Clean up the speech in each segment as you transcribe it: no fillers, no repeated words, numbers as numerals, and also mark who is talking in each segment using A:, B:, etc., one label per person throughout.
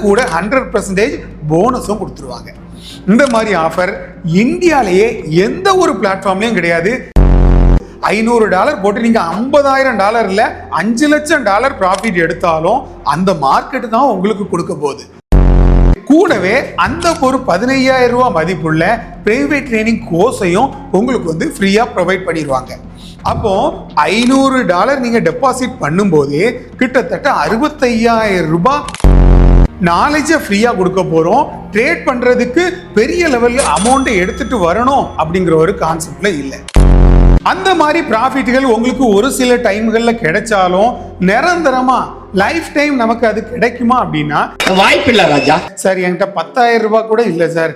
A: கூட 100% போனஸும் கொடுத்துருவாங்க. இந்த மாதிரி ஆஃபர் இந்தியாலேயே எந்த ஒரு பிளாட்ஃபார்ம்லயும் கிடையாது. $500 போட்டு நீங்க $50,000 $5 லட்சம் ப்ராஃபிட் எடுத்தாலும் அந்த மார்க்கெட் தான் உங்களுக்கு கொடுக்க போகுது. கூடவே அந்த ஒரு $15,000 மதிப்புள்ள பிரைவேட் ட்ரைனிங் கோர்ஸையும் உங்களுக்கு ஃப்ரீயா ப்ரொவைட் பண்ணிடுவாங்க. அப்போ $500 நீங்க டெபாசிட் பண்ணும்போது கிட்டத்தட்ட $65,000 நாலேஜை ஃப்ரீயா கொடுக்க போறோம். ட்ரேட் பண்றதுக்கு பெரிய லெவல்ல அமௌண்ட் எடுத்துட்டு வரணும் அப்படிங்கிற ஒரு கான்செப்ட்ல இல்லை. அந்த மாதிரி ப்ராஃபிட்டுகள் உங்களுக்கு ஒரு சில டைம்கள்ல கிடைச்சாலும் நிரந்தரமா லைஃப் டைம் நமக்கு அது கிடைக்குமா அப்படின்னா
B: வாய்ப்பு இல்ல ராஜா.
A: சார் என்கிட்ட $10,000 கூட இல்லை சார்,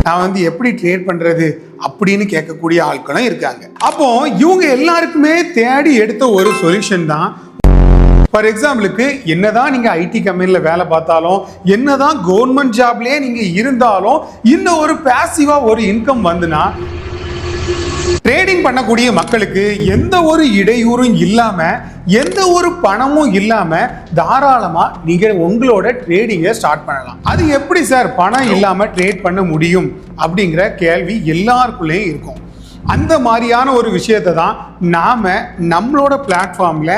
A: நான் எப்படி ட்ரேட் பண்றது அப்படின்னு கேட்கக்கூடிய ஆட்களும் இருக்காங்க. அப்போ இவங்க எல்லாருக்குமே தேடி எடுத்த ஒரு சொல்யூஷன் தான். ஃபார் எக்ஸாம்பிளுக்கு என்னதான் நீங்க ஐடி கம்பெனில வேலை பார்த்தாலும், என்னதான் கவர்மெண்ட் ஜாப்லயே நீங்க இருந்தாலும், இன்னும் ஒரு பேசிவா ஒரு இன்கம் வந்துனா ட்ரேடிங் பண்ணக்கூடிய மக்களுக்கு எந்த ஒரு இடையூறும் இல்லாம, எந்த ஒரு பணமும் இல்லாம தாராளமா நீங்க உங்களோட ட்ரேடிங்கை ஸ்டார்ட் பண்ணலாம். அது எப்படி சார் பணம் இல்லாம ட்ரேட் பண்ண முடியும் அப்படிங்கிற கேள்வி எல்லாருக்குள்ளேயும் இருக்கும். அந்த மாதிரியான ஒரு விஷயத்தை தான் நாம நம்மளோட பிளாட்ஃபார்ம்ல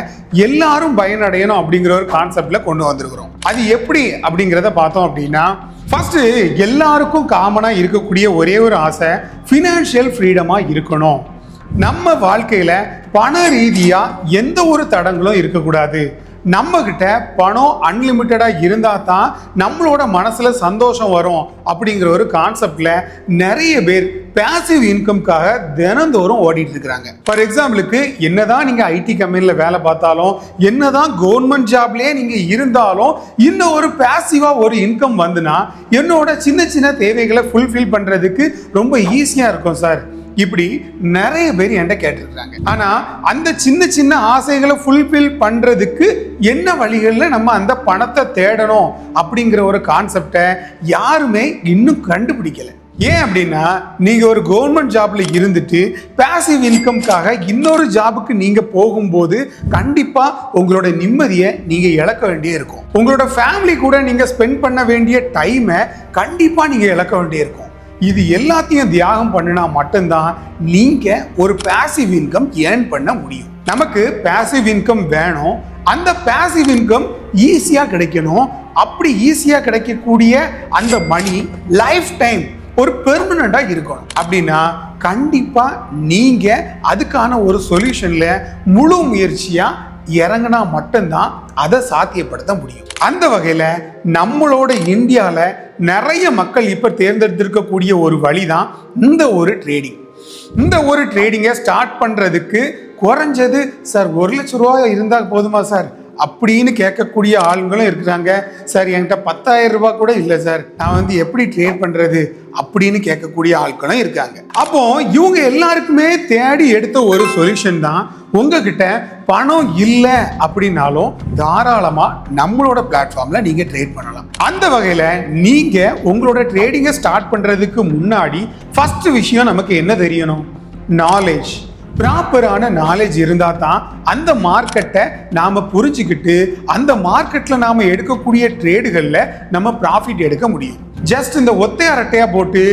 A: எல்லாரும் பயனடையணும் அப்படிங்கிற ஒரு கான்செப்ட்ல கொண்டு வந்திருக்கிறோம். அது எப்படி அப்படிங்கிறத பார்த்தோம் அப்படின்னா, ஃபர்ஸ்ட் எல்லாருக்கும் காமனா இருக்கக்கூடிய ஒரே ஒரு ஆசை ஃபினான்ஷியல் ஃப்ரீடமா இருக்கணும். நம்ம வாழ்க்கையில பண ரீதியா எந்த ஒரு தடங்களும் இருக்கக்கூடாது. நம்ம கிட்ட பணம் அன்லிமிட்டடா இருந்தா தான் நம்மளோட மனசுல சந்தோஷம் வரும் அப்படிங்கிற ஒரு கான்செப்ட்ல நிறைய பேர் பேசிவ் இன்கம்காக தினந்தோறும் ஓடிட்டு இருக்கிறாங்க. ஃபார் எக்ஸாம்பிளுக்கு என்னதான் நீங்க ஐடி கம்பெனில வேலை பார்த்தாலும், என்னதான் கவர்மெண்ட் ஜாப்லயே நீங்க இருந்தாலும், இன்னும் ஒரு பேசிவா ஒரு இன்கம் வந்துனா என்னோட சின்ன சின்ன தேவைகளை ஃபுல்ஃபில் பண்றதுக்கு ரொம்ப ஈஸியா இருக்கும் சார், இப்படி நிறைய பேர் என்கிட்ட கேட்டிருக்காங்க. ஆனா அந்த சின்ன சின்ன ஆசைகளை ஃபுல்ஃபில் பண்றதுக்கு என்ன வழிகளில் நம்ம அந்த பணத்தை தேடணும் அப்படிங்கிற ஒரு கான்செப்டை யாருமே இன்னும் கண்டுபிடிக்கல. ஏன் அப்படின்னா, நீங்க ஒரு கவர்மெண்ட் ஜாப்ல இருந்துட்டு பேசிவ் இன்கம்காக இன்னொரு ஜாபுக்கு நீங்க போகும்போது கண்டிப்பா உங்களோட நிம்மதியை நீங்க இழக்க வேண்டிய இருக்கும். உங்களோட ஃபேமிலி கூட நீங்க ஸ்பெண்ட் பண்ண வேண்டிய டைமை கண்டிப்பா நீங்க இழக்க வேண்டிய இருக்கும். இது எல்லாத்தையும் தியாகம் பண்ணினா மட்டும்தான் நீங்க ஒரு பேசிவ் இன்கம் ஏர்ன் பண்ண முடியும். நமக்கு பேசிவ் இன்கம் வேணும். அந்த பேசிவ் இன்கம் ஈஸியா கிடைக்கணும். அப்படி ஈஸியா கிடைக்கக்கூடிய அந்த மணி லைஃப் டைம் ஒரு பெர்மனண்டா இருக்கணும். அப்படின்னா கண்டிப்பா நீங்க அதுக்கான ஒரு சொல்யூஷன்ல முழு முயற்சியா இறங்கினா மட்டும்தான் அதை சாத்தியப்படுத்த முடியும். அந்த வகையில நம்மளோட இந்தியால நிறைய மக்கள் இப்ப தேர்ந்தெடுத்திருக்கக்கூடிய ஒரு வழிதான் இந்த ஒரு ட்ரேடிங். இந்த ஒரு ட்ரேடிங்கை ஸ்டார்ட் பண்றதுக்கு குறைஞ்சது சார் $1,00,000 இருந்தா போதுமா சார் அப்படின்னு கேட்கக்கூடிய ஆளுங்களும் இருக்கிறாங்க. சார் என்கிட்ட $10,000 கூட இல்லை சார், நான் எப்படி ட்ரேட் பண்றது அப்படின்னு கேட்கக்கூடிய ஆட்களும் இருக்காங்க. அப்போ இவங்க எல்லாருக்குமே தேடி எடுத்த ஒரு சொல்யூஷன் தான், உங்ககிட்ட பணம் இல்லை அப்படின்னாலும் தாராளமா நம்மளோட பிளாட்ஃபார்ம்ல நீங்க ட்ரேட் பண்ணலாம். அந்த வகையில நீங்க உங்களோட ட்ரேடிங்கை ஸ்டார்ட் பண்றதுக்கு முன்னாடி ஃபர்ஸ்ட் விஷயம் நமக்கு என்ன தெரியணும்? நாலேஜ். ப்ராப்பரான நாலேஜ் இருந்தா தான் அந்த மார்க்கெட்டை நாம புரிஞ்சுக்கிட்டு அந்த மார்க்கெட்ல நாம எடுக்கக்கூடிய ட்ரேடுகள்ல நம்ம ப்ராஃபிட் எடுக்க முடியும். ஜஸ்ட் இந்த ஒத்தை அரட்டையா போட்டு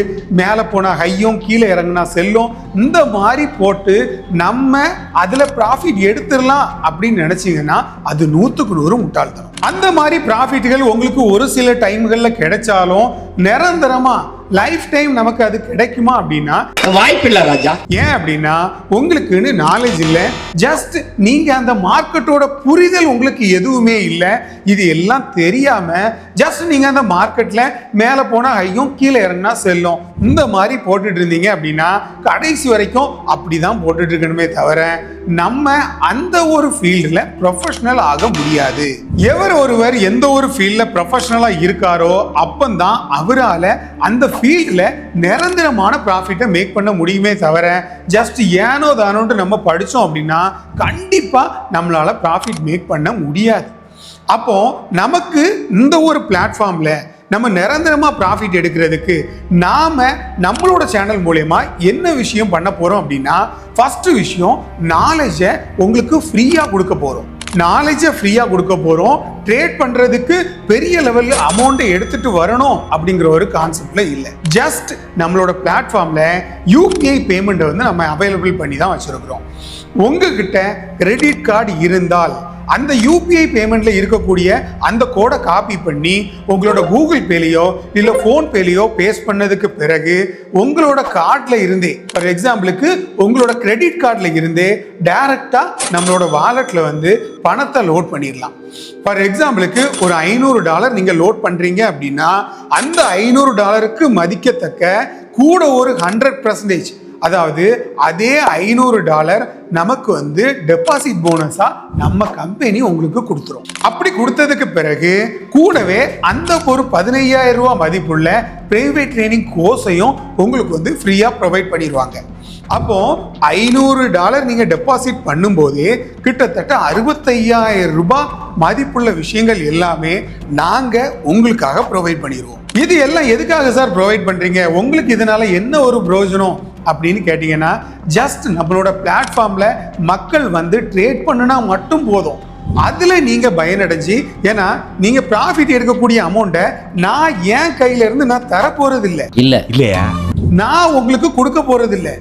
A: மேலே போனா ஹையும் கீழே இறங்குனா செல்லும் இந்த மாதிரி போட்டு நம்ம அதுல ப்ராஃபிட் எடுத்துடலாம் அப்படின்னு நினைச்சீங்கன்னா அது 100க்கு 100 முட்டாள்தனம். அந்த மாதிரி ப்ராஃபிட்டுகள் உங்களுக்கு ஒரு சில டைம்கள்ல கிடைச்சாலும் நிரந்தரமா லைஃப் டைம் நமக்கு அது கிடைக்குமா அப்படின்னா
B: வாய்ப்பு இல்ல ராஜா.
A: ஏன் அப்படின்னா உங்களுக்குன்னு நாலேஜ் இல்லை. ஜஸ்ட் நீங்க அந்த மார்க்கெட்டோட புரிதல் உங்களுக்கு எதுவுமே இல்லை. இது எல்லாம் தெரியாம ஜஸ்ட் நீங்க அந்த மார்க்கெட்ல மேல போனா ஹையும் கீழே இறங்கினா செல்லும் இந்த மாதிரி போட்டுட்டு இருந்தீங்க அப்படின்னா கடைசி வரைக்கும் அப்படிதான் போட்டுட்டு இருக்கணுமே தவிர நம்ம அந்த ஒரு ஃபீல்ட்ல ப்ரொஃபஷனல் ஆக முடியாது. எவர் ஒருவர் எந்த ஒரு ஃபீல்ட்ல ப்ரொஃபஷனலா இருக்காரோ அப்பந்தான் அவரால் அந்த ஃபீல்ட்ல நிரந்தரமான ப்ராஃபிட்டை மேக் பண்ண முடியுமே தவிர ஜஸ்ட் ஏனோ தானோன்னு நம்ம படித்தோம் அப்படின்னா கண்டிப்பா நம்மளால ப்ராஃபிட் மேக் பண்ண முடியாது. அப்போ நமக்கு இந்த ஒரு பிளாட்ஃபார்ம்ல நம்ம நிரந்தரமா ப்ராஃபிட் எடுக்கிறதுக்கு நாம நம்மளோட சேனல் மூலமா என்ன விஷயம் பண்ண போறோம் அப்படின்னா ஃபர்ஸ்ட் விஷயம் நாலேஜை உங்களுக்கு ஃப்ரீயா கொடுக்க போறோம். நாலேஜை ஃப்ரீயா கொடுக்க போறோம். ட்ரேட் பண்றதுக்கு பெரிய லெவல்ல அமௌண்ட்டை எடுத்துட்டு வரணும் அப்படிங்கிற ஒரு கான்செப்ட்ல இல்ல. ஜஸ்ட் நம்மளோட பிளாட்ஃபார்ம்ல யூபிஐ பேமெண்ட் வந்து நம்ம அவைலபிள் பண்ணி தான் வச்சிருக்கிறோம். உங்ககிட்ட கிரெடிட் கார்டு இருந்தால் அந்த யூபிஐ பேமெண்ட்ல இருக்கக்கூடிய அந்த கோடை காப்பி பண்ணி உங்களோட கூகுள் பேலையோ இல்ல போன் பேலையோ பேஸ்ட் பண்ணதுக்கு பிறகு உங்களோட கார்டுல இருந்தே, ஃபார் எக்ஸாம்பிளுக்கு உங்களோட கிரெடிட் கார்டுல இருந்தே டைரக்டா நம்மளோட வாலெட்ல வந்து பணத்தை லோட் பண்ணிடலாம். ஃபார் எக்ஸாம்பிளுக்கு ஒரு $500 நீங்க லோட் பண்றீங்க அப்படின்னா அந்த $500 மதிக்கத்தக்க கூட ஒரு 100%, அதாவது அதே $500 நமக்கு வந்து டெபாசிட் போனஸா நம்ம கம்பெனி உங்களுக்கு கொடுத்துரும். அப்படி கொடுத்ததுக்கு பிறகு கூடவே அந்த ஒரு 15,000 ரூபாய் மதிப்புள்ள பிரைவேட் ட்ரைனிங் கோர்ஸையும் உங்களுக்கு வந்து ஃப்ரீயா ப்ரொவைட் பண்ணிடுவாங்க. அப்போ $500 நீங்க டெபாசிட் பண்ணும்போது கிட்டத்தட்ட 65,000 ரூபாய் மதிப்புள்ள விஷயங்கள் எல்லாமே நாங்க உங்களுக்காக ப்ரொவைட் பண்ணிடுவோம். இது எல்லாம் எதுக்காக சார் ப்ரொவைட் பண்றீங்க, உங்களுக்கு இதனால என்ன ஒரு பிரயோஜனம் அப்படின்னு கேட்டீங்கன்னா, ஜஸ்ட் நம்மளோட பிளாட்ஃபார்ம்ல மக்கள் வந்து ட்ரேட் பண்ணுனா மட்டும் போதும். அதுல நீங்க பயனடைஞ்சு, ஏன்னா நீங்க ப்ராஃபிட் எடுக்கக்கூடிய அமௌண்ட்டை நான் என் கையில இருந்து நான் தர போறது இல்லையா, நான் உங்களுக்கு கொடுக்க போறது இல்லை.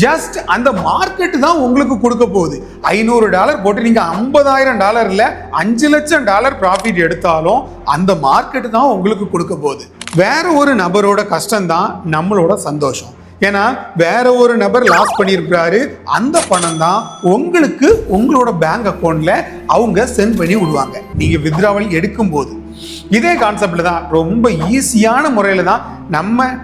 A: ஜஸ்ட் அந்த மார்க்கெட் தான் உங்களுக்கு கொடுக்க போகுது. $500 போட்டு நீங்க $50,000 $5 லட்சம் ப்ராஃபிட் எடுத்தாலும் அந்த மார்க்கெட் தான் உங்களுக்கு கொடுக்க போகுது. வேற ஒரு நபரோட கஷ்டம் தான் நம்மளோட சந்தோஷம். ஏன்னா வேற ஒரு நபர் லாஸ் பண்ணியிருக்கிறாரு, அந்த பணம் தான் உங்களுக்கு உங்களோட பேங்க் அக்கௌண்ட்ல அவங்க சென்ட் பண்ணி விடுவாங்க நீங்க வித்ட்ராவல் எடுக்கும் போது. இதே கான்செப்ட்ல தான் ரொம்ப ஈஸியான முறையில தான்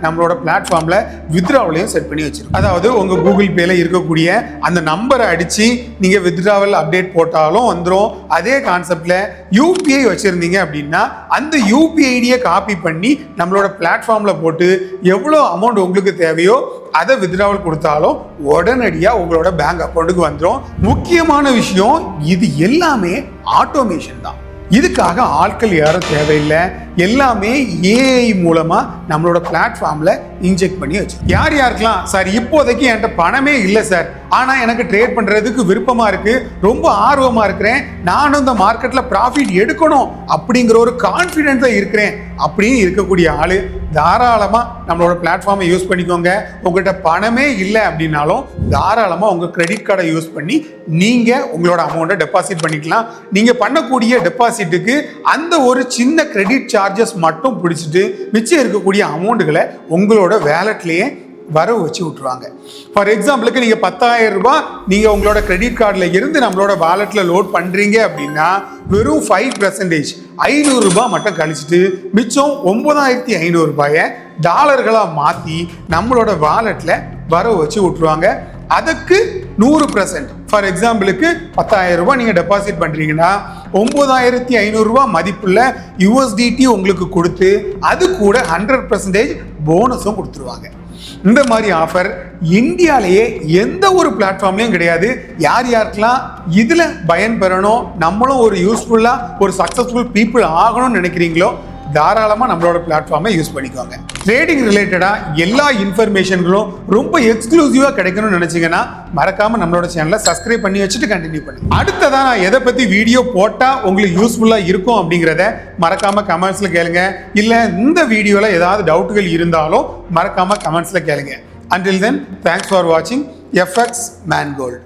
A: நம்மளோட பிளாட்ஃபார்ம்ல வித்ட்ராவலையும் செட் பண்ணி வச்சிருக்கோம். அதாவது உங்க கூகுள் பேல இருக்கக்கூடிய அந்த நம்பரை அடிச்சு நீங்க வித்ட்ராவல் அப்டேட் போட்டாலும் வந்துடும். அதே கான்செப்ட்ல யூபிஐ வச்சிருந்தீங்க அப்படின்னா அந்த யூபிஐ ஐடியை காப்பி பண்ணி நம்மளோட பிளாட்ஃபார்ம்ல போட்டு எவ்வளோ அமௌண்ட் உங்களுக்கு தேவையோ அதை வித்ட்ராவல் கொடுத்தாலும் உடனடியா உங்களோட பேங்க் அக்கௌண்ட்டுக்கு வந்துடும். முக்கியமான விஷயம், இது எல்லாமே ஆட்டோமேஷன் தான். இதுக்காக ஆட்கள் யாரும் தேவையில்லை. எல்லாமே ஏஐ மூலமா நம்மளோட பிளாட்ஃபார்ம்ல இன்ஜெக்ட் பண்ணி வச்சு. யார் யாருக்கெல்லாம் சார் இப்போதைக்கு என்கிட்ட பணமே இல்லை சார், ஆனா எனக்கு ட்ரேட் பண்றதுக்கு விருப்பமா இருக்கு, ரொம்ப ஆர்வமா இருக்கிறேன், நானும் இந்த மார்க்கெட்ல ப்ராஃபிட் எடுக்கணும் அப்படிங்கிற ஒரு கான்ஃபிடென்ட்ல இருக்கிறேன் அப்படின்னு இருக்கக்கூடிய ஆளு தாராளமா நம்மளோட பிளாட்ஃபார்மை யூஸ் பண்ணிக்கோங்க. உங்ககிட்ட பணமே இல்லை அப்படின்னாலும் தாராளமா உங்க கிரெடிட் கார்டை யூஸ் பண்ணி நீங்க உங்களோட அமௌண்ட்டை டெபாசிட் பண்ணிக்கலாம். நீங்க பண்ணக்கூடிய டெபாசிட்டுக்கு அந்த ஒரு சின்ன கிரெடிட் சார்ஜஸ் மட்டும் பிடிச்சிட்டு மிச்சம் இருக்கக்கூடிய அமௌண்ட்டுகளை உங்களோட வேலட்லயே வரவு வச்சு விட்டுருவாங்க. ஃபார் எக்ஸாம்பிளுக்கு நீங்க 10,000 ரூபாய் நீங்க உங்களோட கிரெடிட் கார்டுல இருந்து நம்மளோட வாலெட்ல லோட் பண்றீங்க அப்படின்னா வெறும் 5% $500 ரூபாய் மட்டும் கழிச்சிட்டு மிச்சம் 9,500 ரூபாயை டாலர்களா மாத்தி நம்மளோட வாலெட்ல வரவு வச்சு விட்டுருவாங்க. அதுக்கு 100%, ஃபார் எக்ஸாம்பிளுக்கு 10,000 ரூபாய் நீங்க டெபாசிட் பண்றீங்கன்னா 9,500 ரூபாய் மதிப்புள்ள USDT உங்களுக்கு கொடுத்து அது கூட 100% போனஸும் கொடுத்துருவாங்க. இந்த மாதிரி ஆஃபர் இந்தியாலேயே எந்த ஒரு பிளாட்ஃபார்ம்லயும் கிடையாது. யார் யாருக்கெல்லாம் இதுல பயன் பெறணும், நம்மளும் ஒரு யூஸ்ஃபுல்லா ஒரு சக்சஸ்ஃபுல் பீப்புள் ஆகணும்னு நினைக்கிறீங்களோ தாராளமா நம்மளோட பிளாட்ஃபார்மை யூஸ் பண்ணிக்கோங்க. ட்ரேடிங் ரிலேட்டடா எல்லா இன்ஃபர்மேஷன்களும் ரொம்ப எக்ஸ்க்ளூசிவா கிடைக்கணும்னு நினைச்சீங்கன்னா மறக்காம நம்மளோட சேனலை சப்ஸ்கிரைப் பண்ணி வச்சுட்டு கண்டினியூ பண்ணுங்க. அடுத்ததா நான் எதை பத்தி வீடியோ போட்டா உங்களுக்கு யூஸ்ஃபுல்லா இருக்கும் அப்படிங்கிறத மறக்காம கமெண்ட்ஸ்ல கேளுங்க. இல்ல இந்த வீடியோல ஏதாவது டவுட்டுகள் இருந்தாலும் மறக்காம கமெண்ட்ஸ்ல கேளுங்க. Until then, thanks for watching FX Mangold.